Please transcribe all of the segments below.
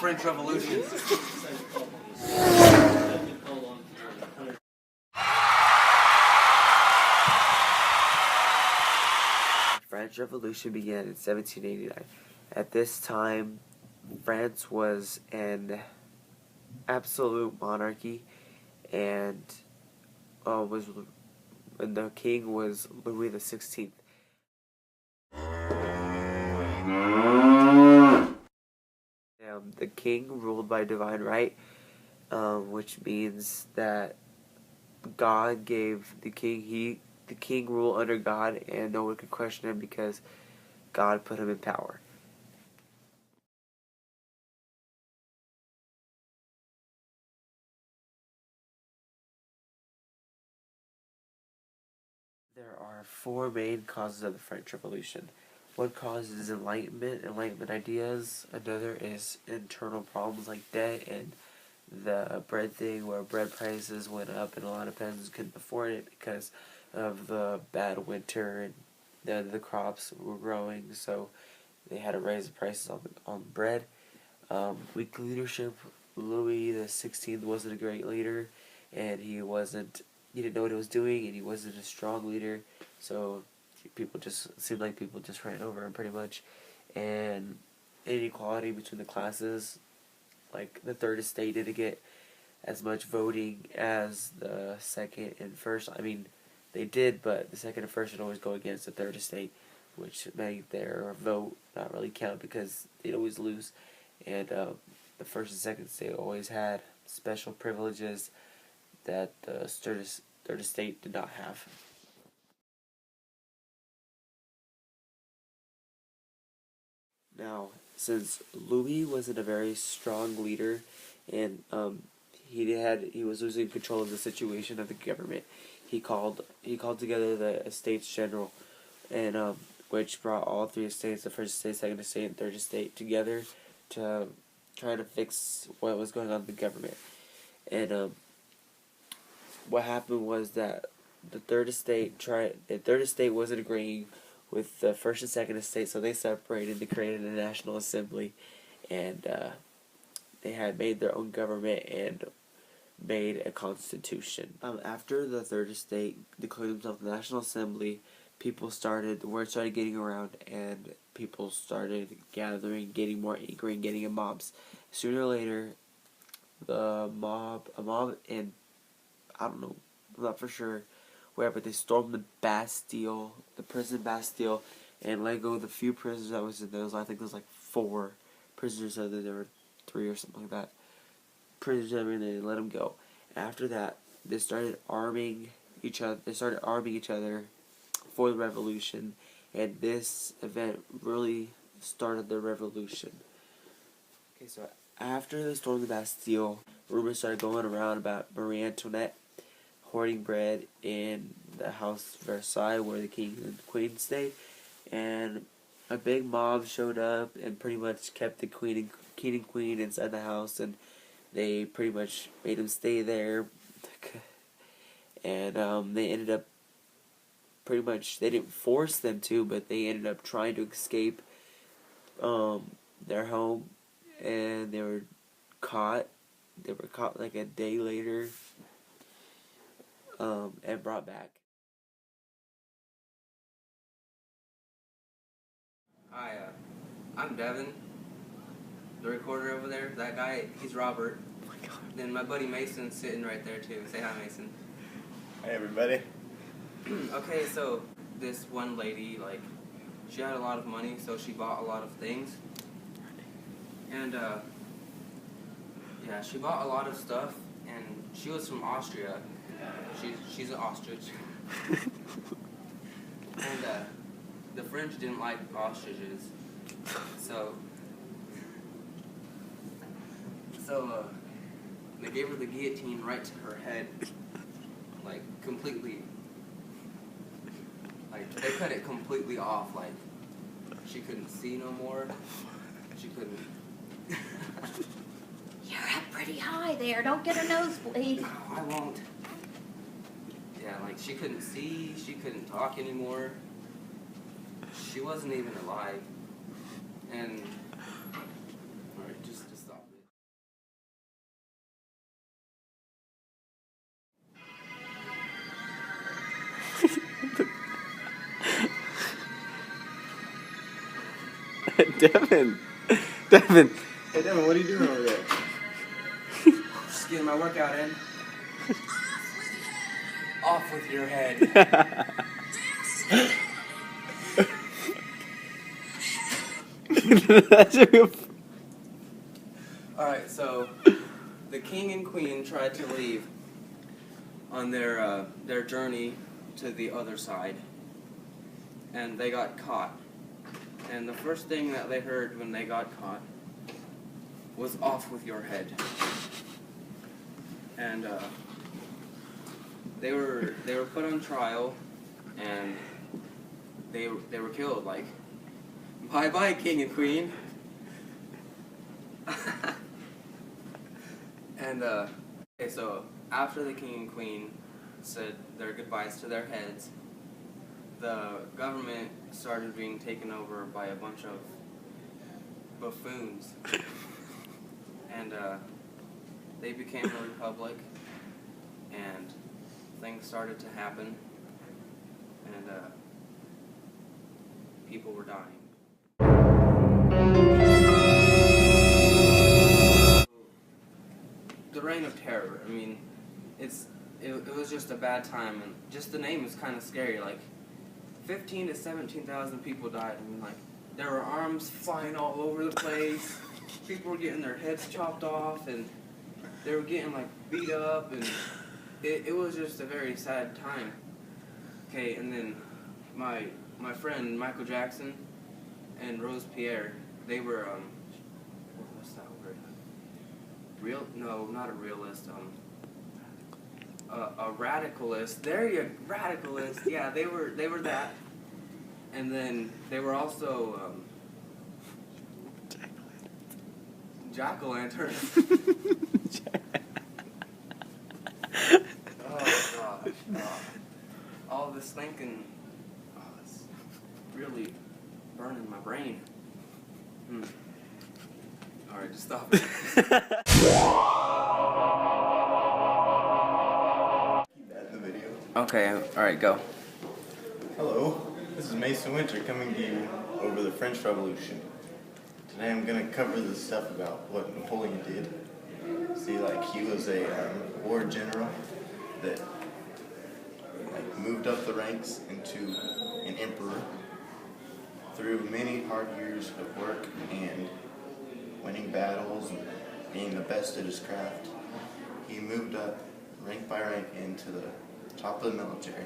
French Revolution. The French Revolution began in 1789. At this time, France was an absolute monarchy, and the king was Louis XVI. The king ruled by divine right, which means that God gave the king rule under God, and no one could question him because God put him in power. There are four main causes of the French Revolution. One cause is enlightenment ideas. Another is internal problems like debt and the bread thing, where bread prices went up and a lot of peasants couldn't afford it because of the bad winter and the crops were growing, so they had to raise the prices on bread. Weak leadership. Louis XVI wasn't a great leader, and he didn't know what he was doing, and he wasn't a strong leader, so seemed like people just ran over him pretty much. And inequality between the classes, like the third estate didn't get as much voting as the second and first. I mean, they did, but the second and first would always go against the third estate, which made their vote not really count because they'd always lose. And the first and second estate always had special privileges that the third estate did not have. Now, since Louis wasn't a very strong leader, and he was losing control of the situation of the government, he called together the Estates General, and which brought all three estates, the first estate, second estate, and third estate, together to try to fix what was going on in the government. And what happened was that the third estate wasn't agreeing with the first and second estate, so they separated. They created a national assembly, and they had made their own government and made a constitution. After the third estate declared themselves the National Assembly, the word started getting around, and people started gathering, getting more angry, and getting in mobs. Sooner or later, a mob, and I don't know, I'm not for sure where, but they stormed the Bastille, the prison Bastille, and let go of the few prisoners that was in those. I think there was like 4 prisoners, other there were 3 or something like that. Prisoners, and they let them go. After that, they started arming each other. For the revolution, and this event really started the revolution. Okay, so after the storm of the Bastille, rumors started going around about Marie Antoinette hoarding bread in the House of Versailles, where the king and queen stayed, and a big mob showed up and pretty much kept the king and queen inside the house, and they pretty much made them stay there, and they ended up they didn't force them to, but they ended up trying to escape their home, and they were caught. They were caught like a day later, and brought back. Hi, I'm Devon. The recorder over there, that guy, he's Robert. Oh my God. Then my buddy Mason's sitting right there too. Say hi, Mason. Hey everybody. Okay, so this one lady, she had a lot of money, so she bought a lot of things. And, yeah, she bought a lot of stuff, and she was from Austria. She's an ostrich. And, the French didn't like ostriches. So, they gave her the guillotine right to her head, completely. They cut it completely off, she couldn't see no more. She couldn't. You're up pretty high there. Don't get a nosebleed. Oh, I won't. Yeah, she couldn't see, she couldn't talk anymore. She wasn't even alive. And, alright, just stop it. Devon. Devon. Hey Devon, what are you doing over there? Just getting my workout in. Off with your head. That's a real. Alright, so the king and queen tried to leave on their journey to the other side, and they got caught. And the first thing that they heard when they got caught was "off with your head." And they were put on trial, and they were killed. Like, bye bye, king and queen. And okay, so after the king and queen said their goodbyes to their heads, the government started being taken over by a bunch of buffoons. And they became a republic, and things started to happen, and people were dying. The Reign of Terror, I mean, it was just a bad time, and just the name is kind of scary. Like, 15 to 17,000 people died. I mean, like, there were arms flying all over the place. People were getting their heads chopped off, and they were getting, like, beat up, and it was just a very sad time. Okay, and then my friend Michael Jackson and Rose Pierre, they were, what's that word? No, not a realist, a radicalist. There you go, radicalist. Yeah, they were that. And then they were also jack-o'-lantern. Oh gosh. All this thinking, it's really burning my brain. Alright, just stop it. The video. Okay, alright, go. Hello, this is Mason Winter coming to you over the French Revolution. Today I'm going to cover the stuff about what Napoleon did. See, like, he was a war general that moved up the ranks into an emperor through many hard years of work and winning battles and being the best at his craft. He moved up rank by rank into the top of the military.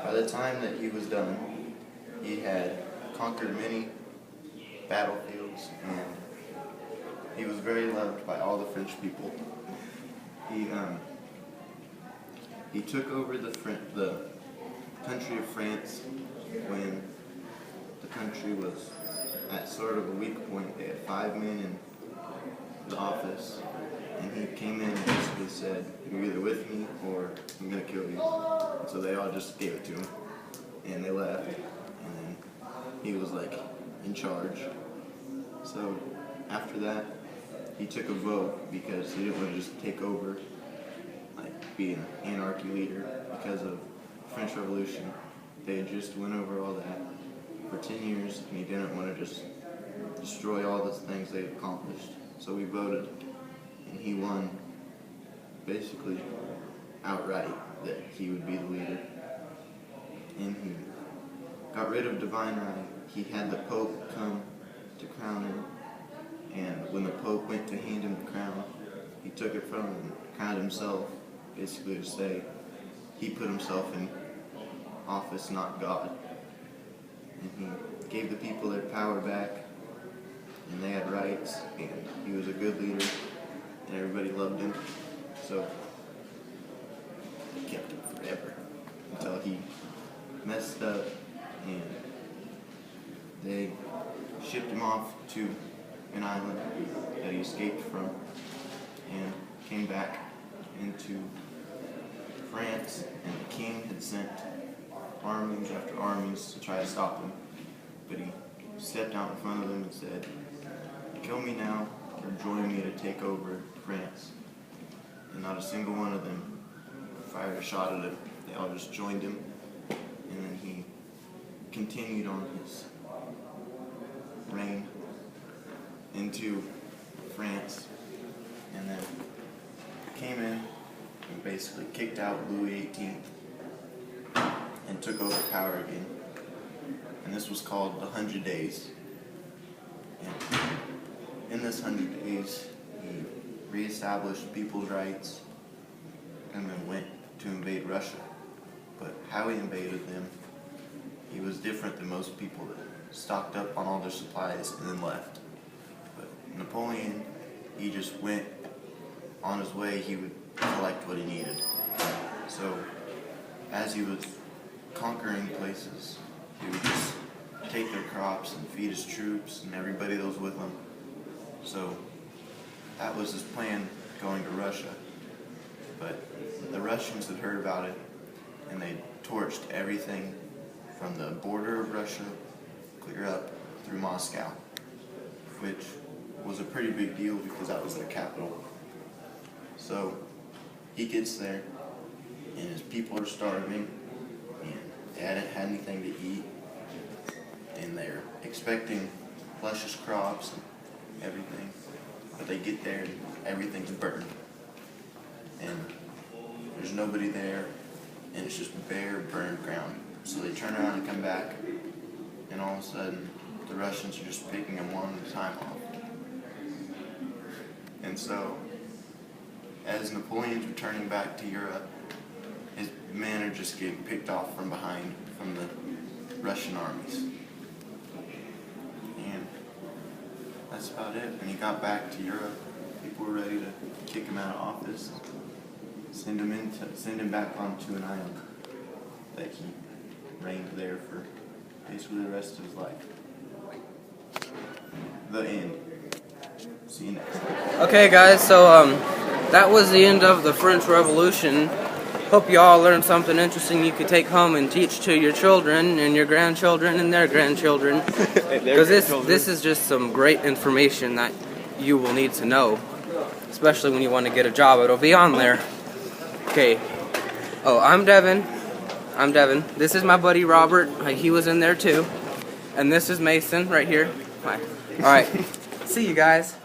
By the time that he was done, he had conquered many battlefields, and he was very loved by all the French people. He took over the country of France when the country was at sort of a weak point. They had 5 men in the office, and he came in and basically said, "You're either with me or I'm going to kill you." And so they all just gave it to him, and they left, and then he was like in charge. So after that, he took a vote because he didn't want to just take over, like be an anarchy leader because of the French Revolution. They had just went over all that for 10 years, and he didn't want to just destroy all the things they had accomplished. So we voted, and he won basically outright that he would be the leader. And he got rid of divine right. He had the Pope come to crown him, and when the Pope went to hand him the crown, he took it from him and crowned himself, basically to say he put himself in office, not God. And he gave the people their power back, and they had rights, and he was a good leader, and everybody loved him. So they kept him forever until he messed up, and they shipped him off to an island that he escaped from, and came back into France, and the king had sent armies after armies to try to stop him, but he stepped out in front of them and said, "Kill me now or join me to take over France." And not a single one of them fired a shot at him. They all just joined him, and then he continued on his reign into France, and then came in and basically kicked out Louis XVIII and took over power again. And this was called the 100 Days. And in this 100 days, he reestablished people's rights and then went to invade Russia. But how he invaded them, he was different than most people that stocked up on all their supplies and then left. But Napoleon, he just went on his way, he would collect what he needed. So as he was conquering places, he would just take their crops and feed his troops and everybody that was with him. So that was his plan going to Russia. But the Russians had heard about it, and they torched everything from the border of Russia clear up through Moscow, which was a pretty big deal because that was their capital. So he gets there, and his people are starving, and they hadn't had anything to eat, and they're expecting luscious crops and everything, but they get there and everything's burned, and there's nobody there, and it's just bare, burned ground. So they turn around and come back, and all of a sudden, the Russians are just picking them one at a time off. And so, as Napoleon's returning back to Europe, his men are just getting picked off from behind from the Russian armies. And that's about it. When he got back to Europe, people were ready to kick him out of office, send him back onto an island that he reigned there for basically the rest of his life. The end. See you next time. Okay, guys, so that was the end of the French Revolution. Hope you all learned something interesting you could take home and teach to your children and your grandchildren and their grandchildren. Because this is just some great information that you will need to know, especially when you want to get a job. It'll be on there. Okay. Oh, I'm Devon. This is my buddy Robert. He was in there too. And this is Mason right here. Hi. All right. See you guys.